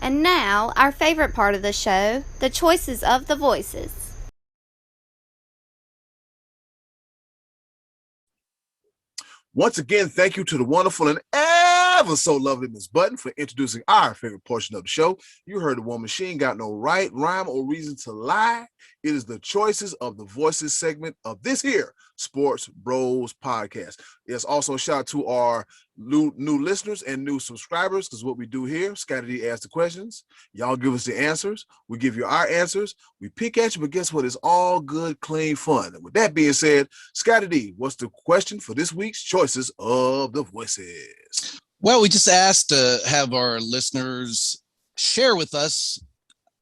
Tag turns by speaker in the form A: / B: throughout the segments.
A: And now, our favorite part of the show, the choices of the voices.
B: Once again, thank you to the wonderful and ever so lovely Miss Button for introducing our favorite portion of the show. You heard the woman. She ain't got no right, rhyme, or reason to lie. It is the choices of the voices segment of this here Sports Bros podcast. Yes, also a shout out to our new listeners and new subscribers, because what we do here, Scotty D asks the questions. Y'all give us the answers. We give you our answers. We pick at you, but guess what? It's all good, clean fun. And with that being said, Scotty D, what's the question for this week's choices of the voices?
C: Well, we just asked to have our listeners share with us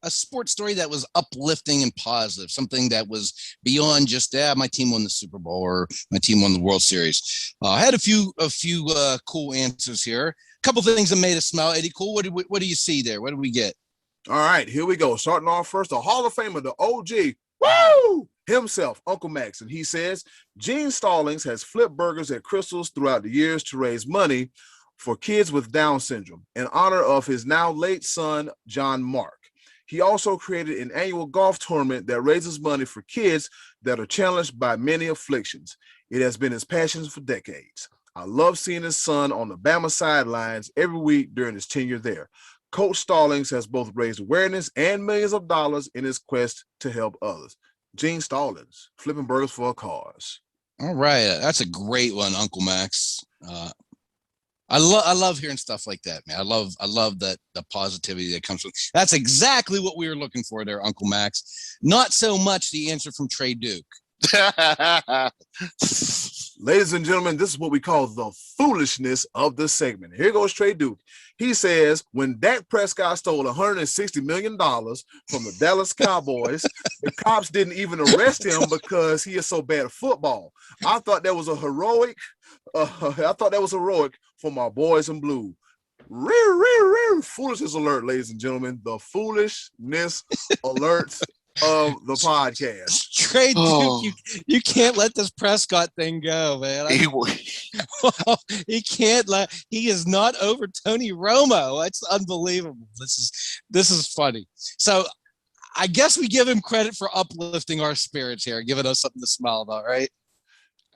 C: a sports story that was uplifting and positive, something that was beyond just, my team won the Super Bowl or my team won the World Series. I had a few cool answers here. A couple things that made us smile. Eddie, cool. What do you see there? What do we get?
B: All right, here we go. Starting off first, the Hall of Famer, the OG, woo, himself, Uncle Max. And he says, Gene Stallings has flipped burgers at Crystal's throughout the years to raise money for kids with Down syndrome in honor of his now late son, John Mark. He also created an annual golf tournament that raises money for kids that are challenged by many afflictions. It has been his passion for decades. I love seeing his son on the Bama sidelines every week during his tenure there. Coach Stallings has both raised awareness and millions of dollars in his quest to help others. Gene Stallings, flipping burgers for a cause.
C: All right, that's a great one, Uncle Max. I love hearing stuff like that, man. I love that the positivity that comes from. That's exactly what we were looking for there, Uncle Max. Not so much the answer from Trey Duke.
B: Ladies and gentlemen, this is what we call the foolishness of the segment. Here goes Trey Duke. He says, when Dak Prescott stole $160 million from the Dallas Cowboys, the cops didn't even arrest him because he is so bad at football. I thought that was heroic for my boys in blue. Foolishness alert, ladies and gentlemen. The foolishness alert of the podcast.
C: Trey Duke, you can't let this Prescott thing go, man. He can't he is not over Tony Romo. That's unbelievable. This is funny. So I guess we give him credit for uplifting our spirits here, giving us something to smile about, right?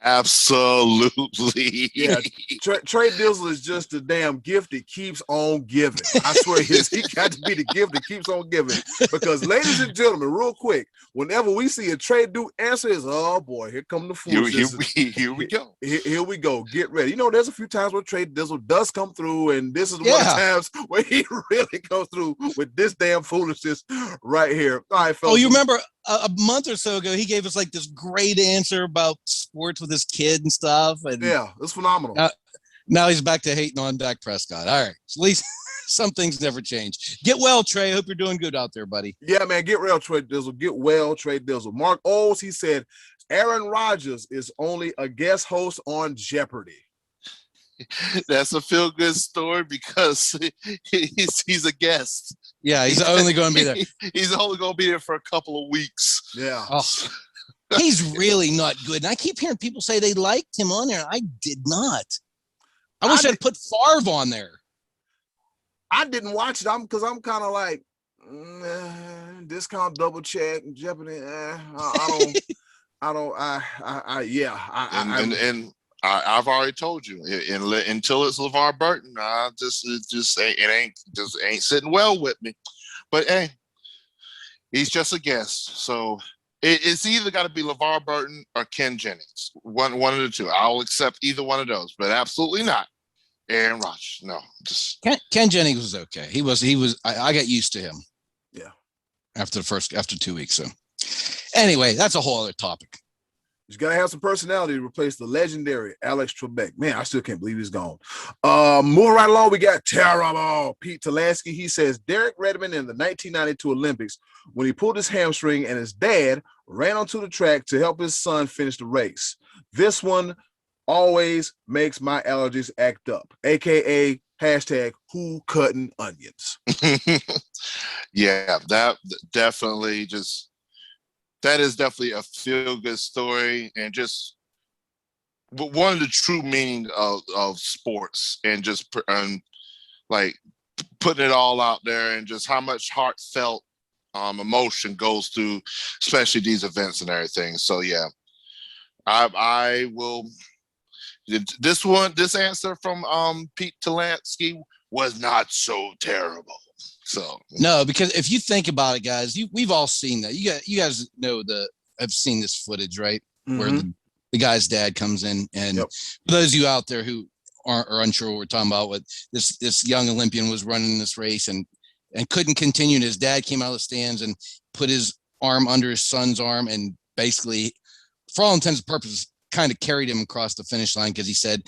D: Absolutely.
B: Yeah, Trey Dizzle is just the damn gift that keeps on giving. I swear he is. He got to be the gift that keeps on giving. Because, ladies and gentlemen, real quick, whenever we see a Trey Duke answer is, oh boy, here come the foolishness.
D: Here we go.
B: Here we go. Get ready. You know, there's a few times where Trey Dizzle does come through, and this is one of the times where he really comes through with this damn foolishness right here. All right, fellas.
C: Oh, you remember a month or so ago, he gave us like this great answer about sports with his kid and stuff. And
B: yeah, it's phenomenal.
C: Now he's back to hating on Dak Prescott. All right. At least some things never change. Get well, Trey. Hope you're doing good out there, buddy.
B: Yeah, man. Get well, Trey Dizzle. Get well, Trey Dizzle. Mark Oles, he said, Aaron Rodgers is only a guest host on Jeopardy.
D: That's a feel-good story because he's a guest.
C: Yeah, he's only going to be there.
D: He's only going to be there for a couple of weeks.
B: Yeah.
C: Oh, he's really not good. And I keep hearing people say they liked him on there. I did not. I wish I'd put Favre on there.
B: I didn't watch it. Because I'm kind of like, discount double check Jeopardy.
D: I've already told you, until it's LeVar Burton, it ain't sitting well with me. But hey, he's just a guest, so it's either got to be LeVar Burton or Ken Jennings, one of the two. I'll accept either one of those, but absolutely not Aaron Rodgers. No, just
C: Ken Jennings was okay. He was. I got used to him.
B: Yeah.
C: After 2 weeks. So anyway, that's a whole other topic.
B: He's got to have some personality to replace the legendary Alex Trebek. Man, I still can't believe he's gone. Moving right along, we got terrible Pete Talansky. He says Derek Redmond in the 1992 Olympics, when he pulled his hamstring and his dad ran onto the track to help his son finish the race. This one always makes my allergies act up, a.k.a. hashtag who cutting onions.
D: Yeah, that is definitely a feel-good story, and just one of the true meaning of sports, and just like putting it all out there and just how much heartfelt emotion goes through, especially these events and everything. So yeah, I will. This answer from Pete Talansky was not so terrible. So
C: no, because if you think about it, guys, we've all seen that. You guys know have seen this footage, right?
B: Mm-hmm.
C: Where the guy's dad comes in, and for those of you out there who are unsure what we're talking about, what this young Olympian was running this race and couldn't continue, and his dad came out of the stands and put his arm under his son's arm and basically, for all intents and purposes, kind of carried him across the finish line because he said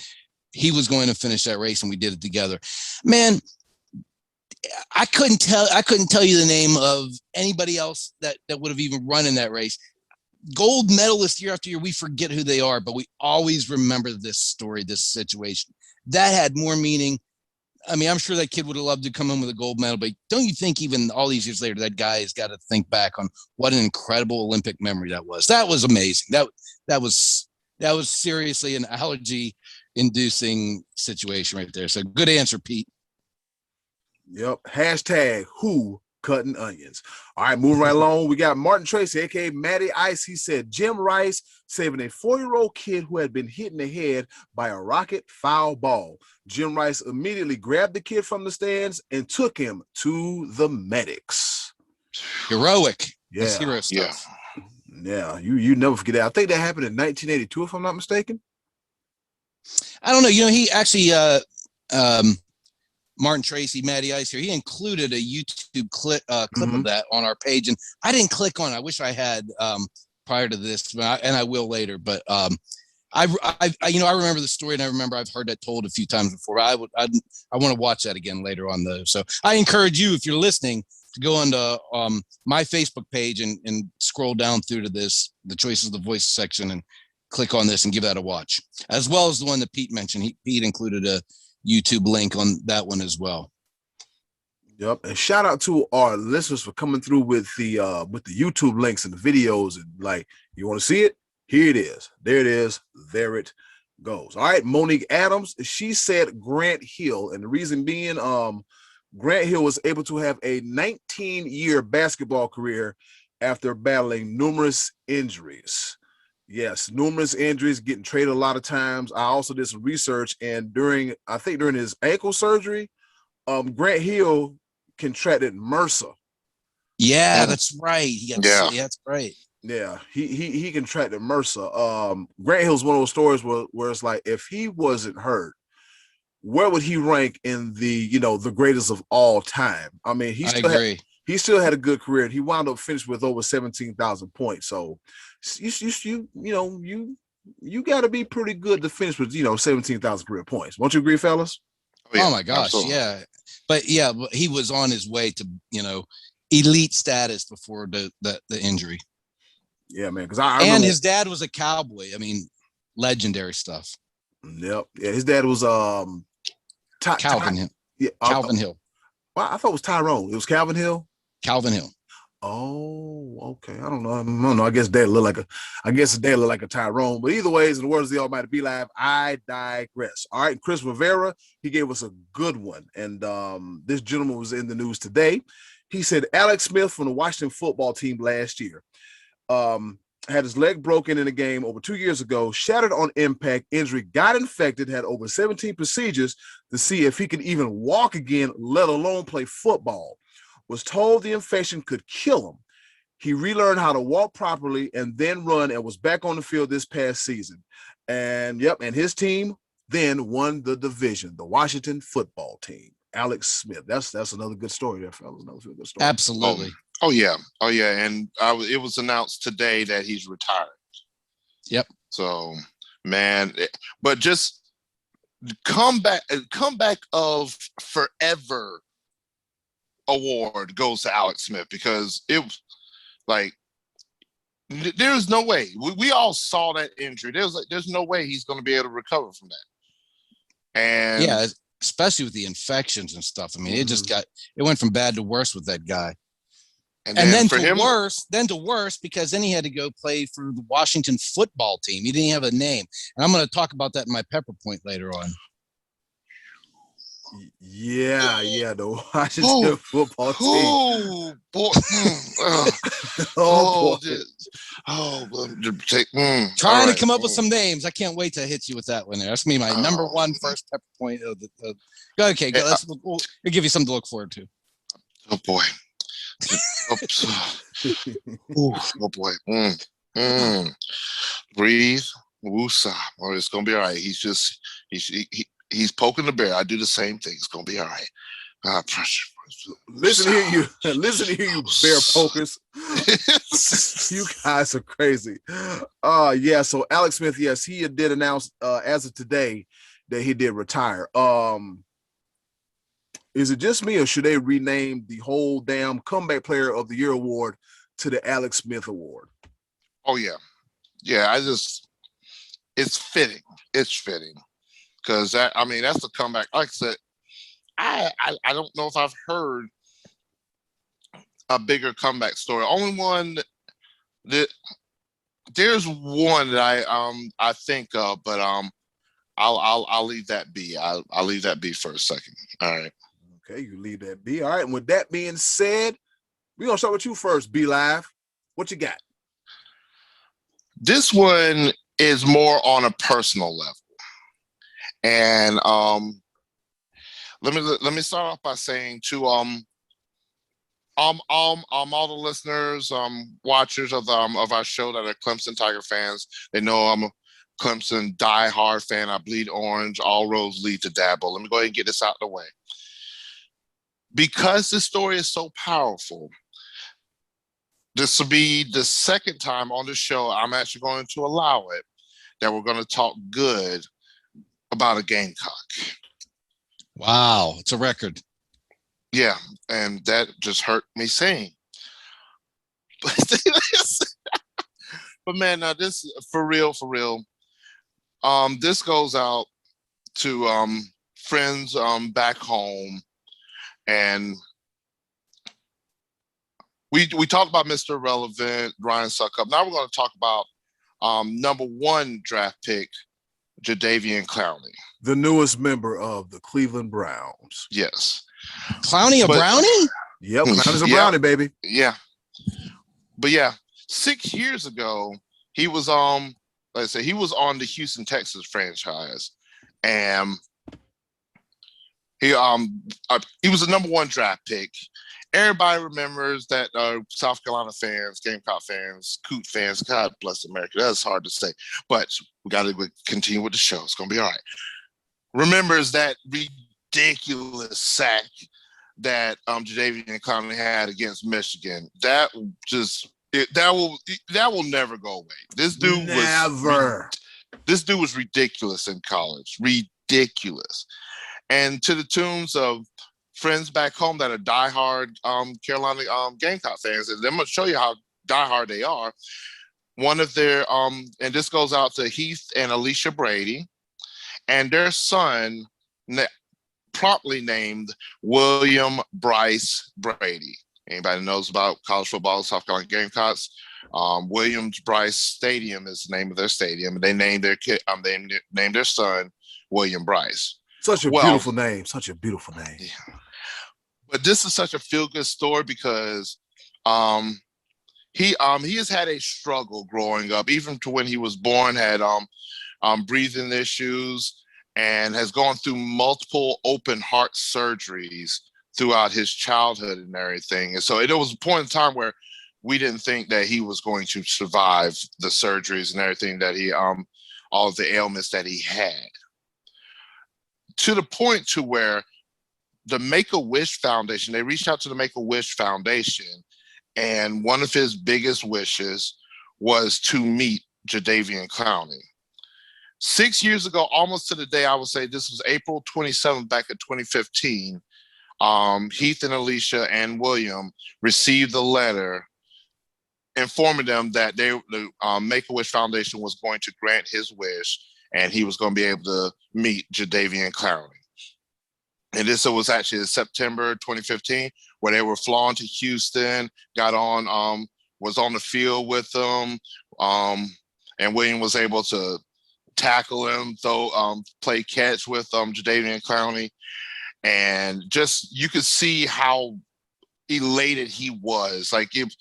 C: he was going to finish that race and we did it together. Man, I couldn't tell you the name of anybody else that would have even run in that race. Gold medalists year after year, we forget who they are, but we always remember this story, this situation. That had more meaning. I mean, I'm sure that kid would have loved to come in with a gold medal, but don't you think even all these years later, that guy has got to think back on what an incredible Olympic memory that was. That was amazing. That was seriously an allergy-inducing situation right there. So good answer, Pete.
B: Yep. Hashtag who cutting onions. All right, moving right along. We got Martin Tracy, aka Matty Ice. He said Jim Rice saving a 4-year-old kid who had been hit in the head by a rocket foul ball. Jim Rice immediately grabbed the kid from the stands and took him to the medics.
C: Heroic.
B: Yeah.
C: That's hero stuff.
B: Yeah. You never forget that. I think that happened in 1982, if I'm not mistaken.
C: I don't know. He actually Martin Tracy, Matty Ice here, he included a YouTube clip of that on our page, and I didn't click on it. I wish I had prior to this, and I will later. But I remember the story, and I remember I've heard that told a few times before. I want to watch that again later on, though. So I encourage you, if you're listening, to go onto my Facebook page and scroll down through to the Choices of the Voice section and click on this and give that a watch, as well as the one that Pete mentioned. Pete included a YouTube link on that one as well.
B: Yep, and shout out to our listeners for coming through with the YouTube links and the videos. And like, you want to see it? Here it is. There it is. There it goes. All right, Monique Adams. She said Grant Hill, and the reason being, Grant Hill was able to have a 19-year basketball career after battling numerous injuries. Yes, numerous injuries, getting traded a lot of times. I also did some research, and during his ankle surgery, Grant Hill contracted MRSA.
C: Yeah, that's right. That's right.
B: Yeah, he contracted MRSA. Grant Hill's one of those stories where it's like, if he wasn't hurt, where would he rank in the greatest of all time? I mean, he still had a good career. He wound up finished with over 17,000 points. So you got to be pretty good to finish with 17,000 career points. Won't you agree, fellas?
C: Oh my gosh, absolutely. But he was on his way to elite status before the injury.
B: Yeah, man. Because
C: his dad was a cowboy. I mean, legendary stuff.
B: Yep. Yeah, his dad was
C: Calvin Hill.
B: Yeah,
C: Calvin Hill.
B: Well, I thought it was Tyrone. It was Calvin Hill.
C: Calvin Hill.
B: Oh, okay. I don't know. I guess his dad looked like a Tyrone. But either ways, in the words of the Almighty Be Live, I digress. All right, Chris Rivera, he gave us a good one. And this gentleman was in the news today. He said Alex Smith from the Washington football team last year had his leg broken in a game over 2 years ago, shattered on impact, injury, got infected, had over 17 procedures to see if he could even walk again, let alone play football. Was told the infection could kill him. He relearned how to walk properly and then run, and was back on the field this past season. And his team then won the division, the Washington football team. Alex Smith. That's another good story there, fellas. Another good story.
C: Absolutely.
D: Oh yeah. And it was announced today that he's retired.
C: Yep.
D: So, man, but just comeback of forever award goes to Alex Smith, because it was like, there's no way. We all saw that injury. There's no way he's going to be able to recover from that. And
C: yeah, especially with the infections and stuff. I mean, it went from bad to worse with that guy. And then to worse, because then he had to go play for the Washington football team. He didn't have a name. And I'm going to talk about that in my pepper point later on.
B: Yeah, the Washington
D: Oh,
B: football team.
D: oh, boy.
B: Oh boy.
D: Take, all
C: Trying to
D: right.
C: come up with some names. I can't wait to hit you with that one there. That's me, my number one first pepper point. Okay, go. We'll give you something to look forward to.
D: Oh boy. Oh boy. Breathe. Woosah. Oh, it's gonna be all right. He's poking the bear. I do the same thing. It's gonna be all right. Pressure.
B: Listen to hear you. Listen to hear you, bear pokers. You guys are crazy. Yeah. So Alex Smith, yes, he did announce as of today that he did retire. Is it just me, or should they rename the whole damn Comeback Player of the Year award to the Alex Smith Award?
D: Oh yeah, yeah. It's fitting. It's fitting because that's the comeback. Like I said, I don't know if I've heard a bigger comeback story. Only one that there's one that I think of, but I'll leave that be. I'll leave that be for a second. All right.
B: Okay, you leave that be. All right. And with that being said, we're gonna start with you first, Be Live. What you got?
D: This one is more on a personal level, and let me start off by saying to all the listeners, watchers of our show that are Clemson Tiger fans, they know I'm a Clemson diehard fan. I bleed orange. All roads lead to Dabo. Let me go ahead and get this out of the way. Because this story is so powerful, this will be the second time on the show I'm actually going to allow it that we're going to talk good about a Gamecock.
C: Wow, it's a record.
D: Yeah, and that just hurt me saying. But man, now this for real. This goes out to friends back home, and we talked about Mr. Relevant, Ryan Suckup. Now we're going to talk about number one draft pick, Jadeveon Clowney,
B: the newest member of the Cleveland Browns.
D: Yes,
C: Clowney, a brownie.
B: Yep, Clowney's a brownie, baby.
D: Yeah, but yeah, 6 years ago he was let's say he was on the Houston Texas franchise, and he was the number one draft pick. Everybody remembers that. South Carolina fans, Gamecock fans, Coot fans. God bless America. That's hard to say, but we got to continue with the show. It's gonna be all right. Remembers that ridiculous sack that Jadeveon Clowney had against Michigan. That will never go away. This dude was ridiculous in college. Ridiculous. And to the tunes of friends back home that are diehard Carolina Gamecock fans, and I'm going to show you how diehard they are. One of their and this goes out to Heath and Alicia Brady, and their son, promptly named William Bryce Brady. Anybody knows about college football, South Carolina Gamecocks? Williams Bryce Stadium is the name of their stadium, and they named their kid. They named their son William Bryce.
B: Such a beautiful name. Such a beautiful name.
D: Yeah. But this is such a feel-good story because he has had a struggle growing up, even to when he was born, had breathing issues, and has gone through multiple open heart surgeries throughout his childhood and everything. And so there was a point in time where we didn't think that he was going to survive the surgeries and everything that he all of the ailments that he had. To the point to where the Make-A-Wish Foundation, they reached out to the Make-A-Wish Foundation, and one of his biggest wishes was to meet Jadeveon Clowney. 6 years ago, almost to the day, I would say this was April 27th, back in 2015, Heath and Alicia and William received a letter informing them that the Make-A-Wish Foundation was going to grant his wish, and he was going to be able to meet Jadeveon Clowney. And this was actually in September 2015, where they were flown to Houston, was on the field with them, and William was able to tackle him, play catch with Jadeveon Clowney. and just you could see how elated he was. Like, if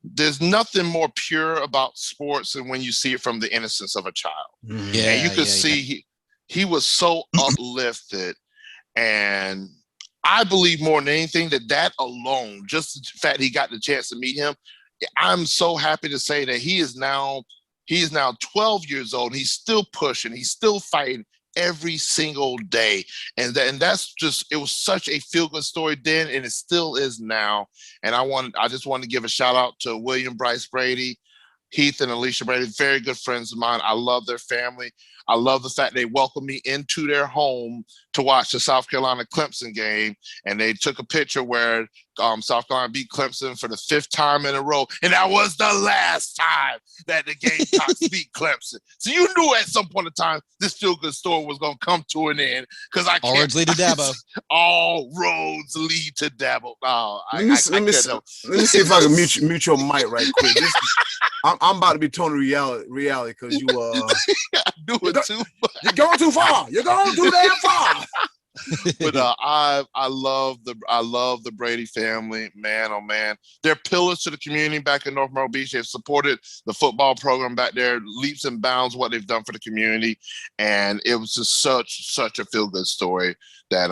D: there's nothing more pure about sports than when you see it from the innocence of a child.
B: Mhm.
D: And you could
C: Yeah.
D: see he was so uplifted. And I believe more than anything that alone, just the fact he got the chance to meet him, I'm so happy to say that he is now 12 years old. He's still pushing. He's still fighting every single day. And that's just, it was such a feel-good story then, and it still is now. And I just want to give a shout out to William Bryce Brady, Heath and Alicia Brady, very good friends of mine. I love their family. I love the fact they welcomed me into their home to watch the South Carolina Clemson game. And they took a picture where South Carolina beat Clemson for the 5th time in a row. And that was the last time that the Gamecocks beat Clemson. So you knew at some point in time this feel-good story was going to come to an end, because
C: All roads lead to Dabo.
D: All roads lead to Dabo. Oh,
B: Let me see if I can mute your mic right quick. I'm about to be Tony reality because you
D: do it too much.
B: You're going too far. You're going too damn far.
D: But I love the Brady family, man. Oh man, they're pillars to the community back in North Myrtle Beach. They've supported the football program back there leaps and bounds what they've done for the community, and it was just such a feel good story that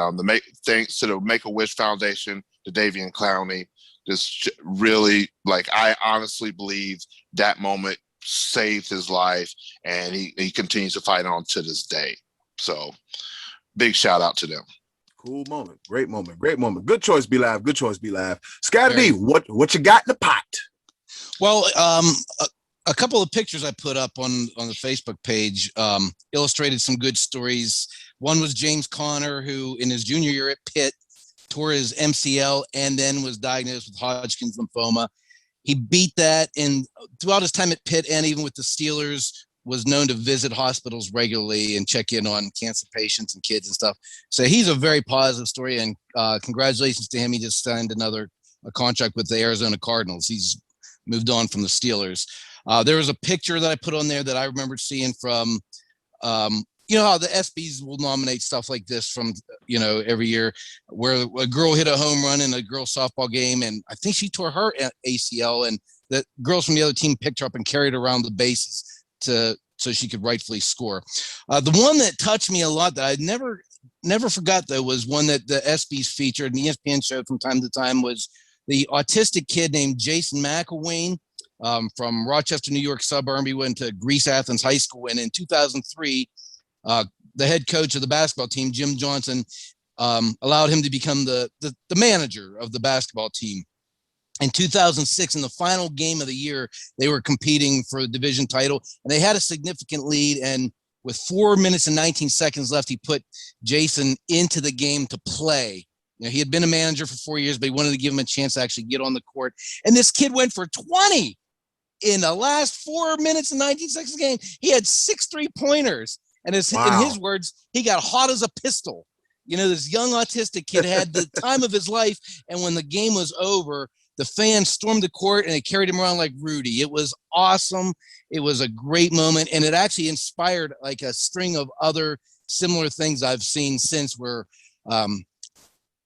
D: thanks to the Make a Wish Foundation, to Davian Clowney, just really, like, I honestly believe that moment saved his life, and he continues to fight on to this day. So big shout out to them.
B: Cool moment. Great moment. Great moment. Good choice, Be Live. Good choice, Be Live. Scotty D, what you got in the pot?
C: Well, a couple of pictures I put up on the Facebook page illustrated some good stories. One was James Conner, who in his junior year at Pitt tore his MCL and then was diagnosed with Hodgkin's lymphoma. He beat that, and throughout his time at Pitt and even with the Steelers, was known to visit hospitals regularly and check in on cancer patients and kids and stuff. So he's a very positive story, and congratulations to him. He just signed a contract with the Arizona Cardinals. He's moved on from the Steelers. There was a picture that I put on there that I remember seeing from, you know how the ESPYs will nominate stuff like this from, every year, where a girl hit a home run in a girls softball game, and I think she tore her ACL, and the girls from the other team picked her up and carried her around the bases so she could rightfully score. The one that touched me a lot that I never forgot, though, was one that the ESPYs featured and the ESPN showed from time to time, was the autistic kid named Jason McElwain from Rochester, New York suburb. He went to Greece Athens High School, and in 2003, the head coach of the basketball team, Jim Johnson, allowed him to become the manager of the basketball team. In 2006, in the final game of the year, they were competing for the division title, and they had a significant lead. And with 4 minutes and 19 seconds left, he put Jason into the game to play. He had been a manager for 4 years, but he wanted to give him a chance to actually get on the court. And this kid went for 20 in the last 4 minutes and 19 seconds game. He had 6 3-pointers. And in his words, he got hot as a pistol. This young autistic kid had the time of his life. And when the game was over, the fans stormed the court and they carried him around like Rudy. It was awesome. It was a great moment. And it actually inspired like a string of other similar things I've seen since, where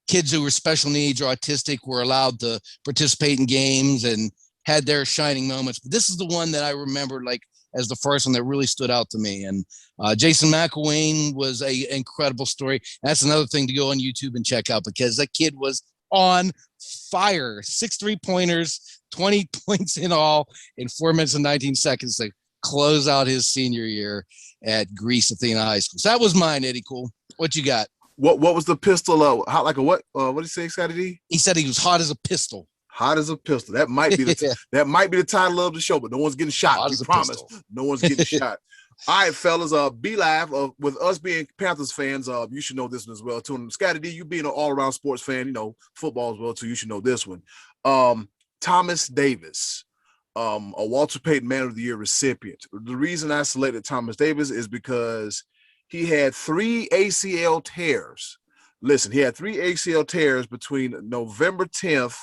C: kids who were special needs or autistic were allowed to participate in games and had their shining moments. But this is the one that I remember like as the first one that really stood out to me. And Jason McElwain was an incredible story. That's another thing to go on YouTube and check out, because that kid was on fire. 6 3-pointers, 20 points in all in 4 minutes and 19 seconds to close out his senior year at Greece Athena High School. So that was mine, Eddie. Cool. What you got?
B: What was the pistol? Hot like a what? What did he say, Scotty D?
C: He said he was hot as a pistol.
B: Hot as a pistol. That might be that might be the title of the show, but no one's getting shot. We promise. No one's getting shot. All right, fellas. Be Live. With us being Panthers fans, you should know this one as well too. And Scotty D, you being an all-around sports fan, football as well too. You should know this one. Thomas Davis, a Walter Payton Man of the Year recipient. The reason I selected Thomas Davis is because he had 3 ACL tears. Listen, he had 3 ACL tears between November 10th,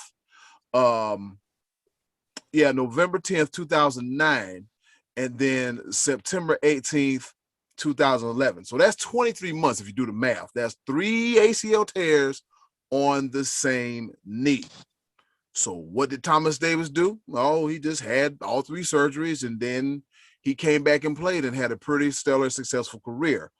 B: November 10th, 2009, and then September 18th, 2011. So that's 23 months if you do the math. That's 3 ACL tears on the same knee. So what did Thomas Davis do? Oh, he just had all 3 surgeries, and then he came back and played and had a pretty stellar, successful career.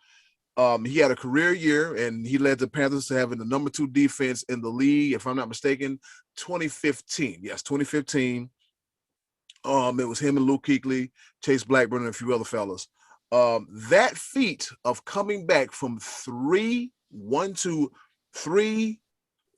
B: He had a career year, and he led the Panthers to having the number 2 defense in the league, if I'm not mistaken, 2015. Yes, 2015. It was him and Luke Kuechly, Chase Blackburn, and a few other fellas. That feat of coming back from 3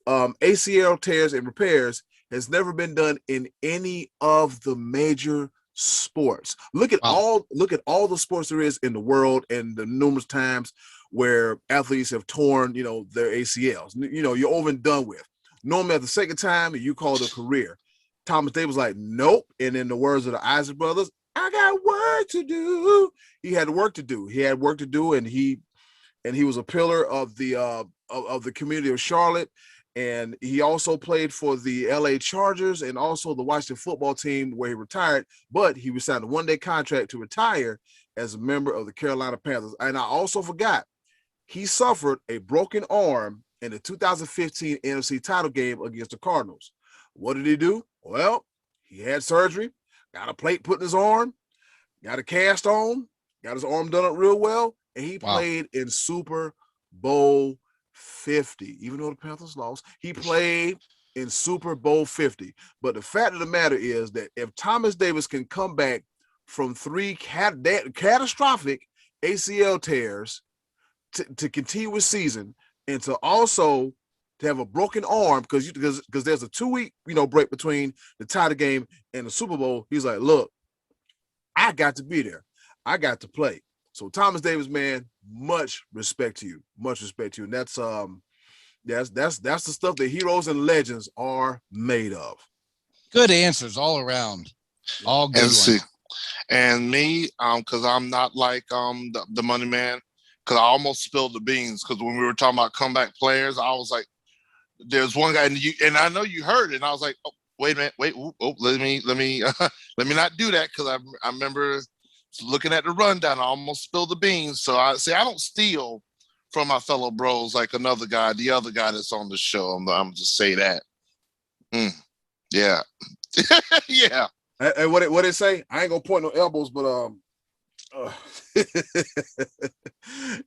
B: ACL tears and repairs has never been done in any of the major sports. Look at all the sports there is in the world, and the numerous times where athletes have torn, their ACLs. You're over and done with. Normally at the second time, you call it a career. Thomas Davis was like, nope. And in the words of the Isaac brothers, I got work to do. He had work to do. And he was a pillar of the community of Charlotte. And he also played for the LA Chargers and also the Washington football team, where he retired, but he was signed a 1-day contract to retire as a member of the Carolina Panthers. And I also forgot, he suffered a broken arm in the 2015 NFC title game against the Cardinals. What did he do? Well, he had surgery, got a plate put in his arm, got a cast on, got his arm done up real well, and he played in Super Bowl 50. Even though the Panthers lost, he played in Super Bowl 50. But the fact of the matter is that if Thomas Davis can come back from 3 catastrophic ACL tears to continue his season, and to also to have a broken arm because there's a 2-week break between the title game and the Super Bowl, he's like, look, I got to be there. I got to play. So Thomas Davis, man, much respect to you. Much respect to you. And that's the stuff that heroes and legends are made of.
C: Good answers all around. All good ones.
D: And me, because I'm not like the money man, because I almost spilled the beans, because when we were talking about comeback players, I was like, there's one guy, and I know you heard it, and I was like, oh, wait a minute, let me let me not do that, because I remember looking at the rundown, I almost spilled the beans. So I don't steal from my fellow bros like the other guy that's on the show. I'm just say that. Yeah. Yeah.
B: Hey, what it say? I ain't gonna point no elbows, but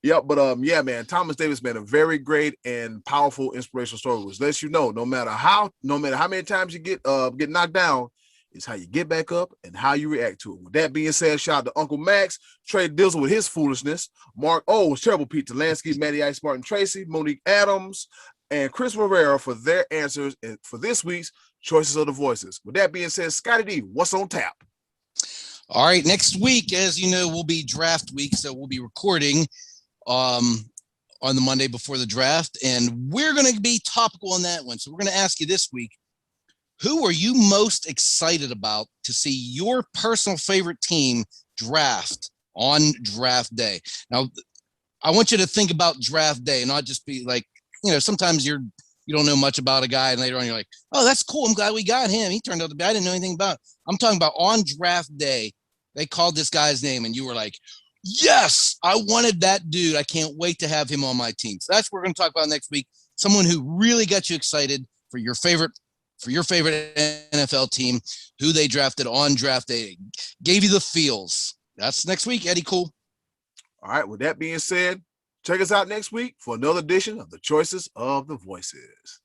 B: yeah, man, Thomas Davis, man, a very great and powerful inspirational story, which lets you know no matter how many times you get knocked down, it's how you get back up and how you react to it. With that being said, shout out to Uncle Max, Trey Dizzle with his foolishness, Mark O, Terrible Pete Talansky, Matty Ice, Martin Tracy, Monique Adams, and Chris Rivera for their answers and for this week's Choices of the Voices. With that being said, Scotty D, what's on tap?
C: All right, next week, as you know, will be draft week, so we'll be recording on the Monday before the draft, and we're going to be topical on that one. So we're going to ask you this week, who are you most excited about to see your personal favorite team draft on draft day? Now, I want you to think about draft day and not just be like, sometimes you don't know much about a guy, and later on you're like, oh, that's cool. I'm glad we got him. He turned out to be, I didn't know anything about it. I'm talking about on draft day, they called this guy's name, and you were like, yes, I wanted that dude. I can't wait to have him on my team. So that's what we're going to talk about next week. Someone who really got you excited for your favorite NFL team, who they drafted on draft day, gave you the feels. That's next week, Eddie Cool.
B: All right, with that being said, check us out next week for another edition of the Choices of the Voices.